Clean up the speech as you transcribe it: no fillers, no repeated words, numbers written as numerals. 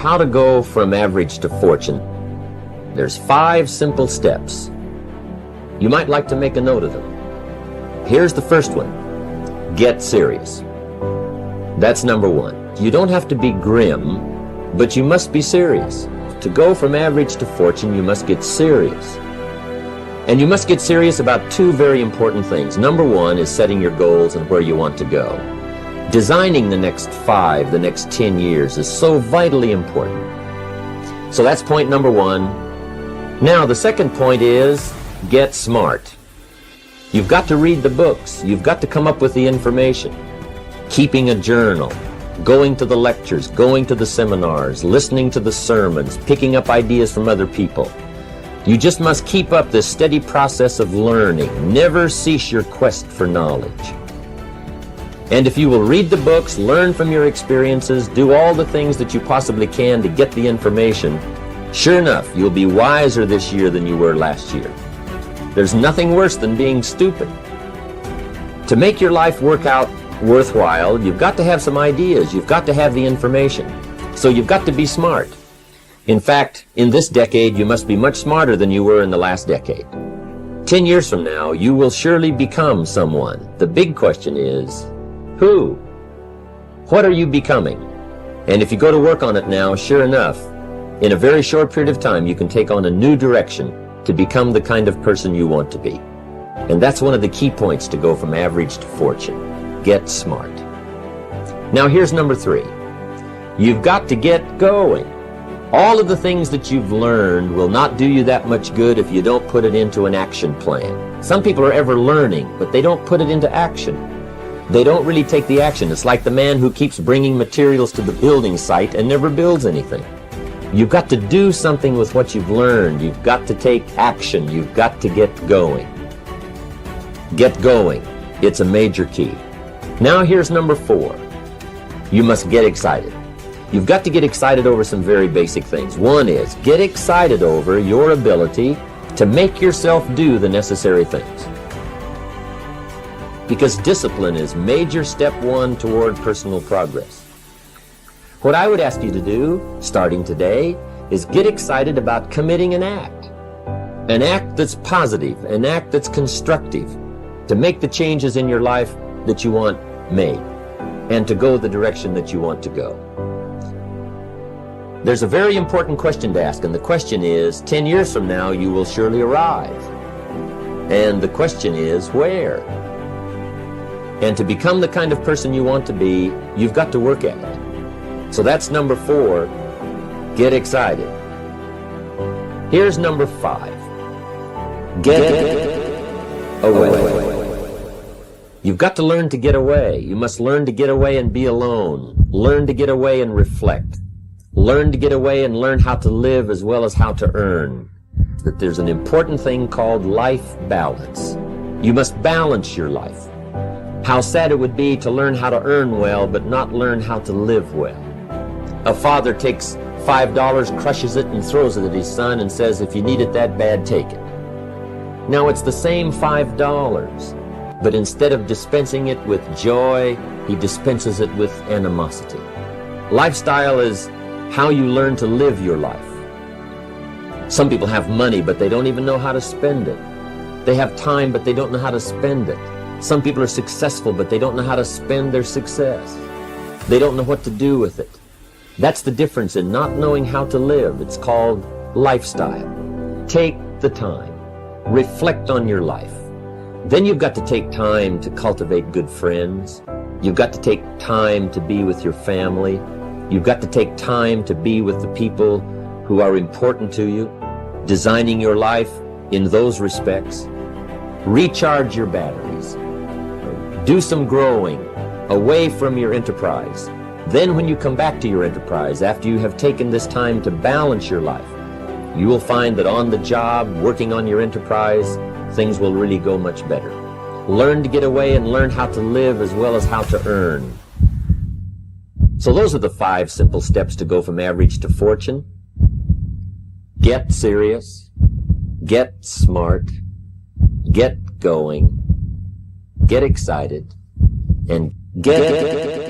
how to go from average to fortune, there's 5 simple steps. You might like to make a note of them. Here's the first one. Get serious. That's number 1. You don't have to be grim, but you must be serious. To go from average to fortune, you must get serious. And you must get serious about 2 very important things. Number 1 is setting your goals and where you want to go. Designing the next 5, the next 10 years is so vitally important. So that's point number 1. Now, the second point is get smart. You've got to read the books. You've got to come up with the information. Keeping a journal, going to the lectures, going to the seminars, listening to the sermons, picking up ideas from other people. You just must keep up this steady process of learning. Never cease your quest for knowledge. And if you will read the books, learn from your experiences, do all the things that you possibly can to get the information, sure enough, you'll be wiser this year than you were last year. There's nothing worse than being stupid. To make your life work out worthwhile, you've got to have some ideas. You've got to have the information. So you've got to be smart. In fact, in this decade, you must be much smarter than you were in the last decade. 10 years from now, you will surely become someone. The big question is, who? What are you becoming? And if you go to work on it now, sure enough, in a very short period of time, you can take on a new direction to become the kind of person you want to be. And that's one of the key points to go from average to fortune. Get smart. Now here's number 3. You've got to get going. All of the things that you've learned will not do you that much good if you don't put it into an action plan. Some people are ever learning, but they don't put it into action. They don't really take the action. It's like the man who keeps bringing materials to the building site and never builds anything. You've got to do something with what you've learned. You've got to take action. You've got to get going. Get going. It's a major key. Now here's number 4. You must get excited. You've got to get excited over some very basic things. One is get excited over your ability to make yourself do the necessary things. Because discipline is major step 1 toward personal progress. What I would ask you to do, starting today, is get excited about committing an act. An act that's positive, an act that's constructive, to make the changes in your life that you want made, and to go the direction that you want to go. There's a very important question to ask, and the question is, 10 years from now, you will surely arrive. And the question is, where? And to become the kind of person you want to be, you've got to work at it. So that's number 4, get excited. Here's number 5, get away. You've got to learn to get away. You must learn to get away and be alone. Learn to get away and reflect. Learn to get away and learn how to live as well as how to earn. That there's an important thing called life balance. You must balance your life. How sad it would be to learn how to earn well, but not learn how to live well. A father takes $5, crushes it, and throws it at his son and says, if you need it that bad, take it. Now it's the same $5, but instead of dispensing it with joy, he dispenses it with animosity. Lifestyle is how you learn to live your life. Some people have money, but they don't even know how to spend it. They have time, but they don't know how to spend it. Some people are successful, but they don't know how to spend their success. They don't know what to do with it. That's the difference in not knowing how to live. It's called lifestyle. Take the time. Reflect on your life. Then you've got to take time to cultivate good friends. You've got to take time to be with your family. You've got to take time to be with the people who are important to you, designing your life in those respects. Recharge your batteries. Do some growing away from your enterprise. Then when you come back to your enterprise, after you have taken this time to balance your life, you will find that on the job, working on your enterprise, things will really go much better. Learn to get away and learn how to live as well as how to earn. So those are the 5 simple steps to go from average to fortune. Get serious, get smart, get going, get excited, and get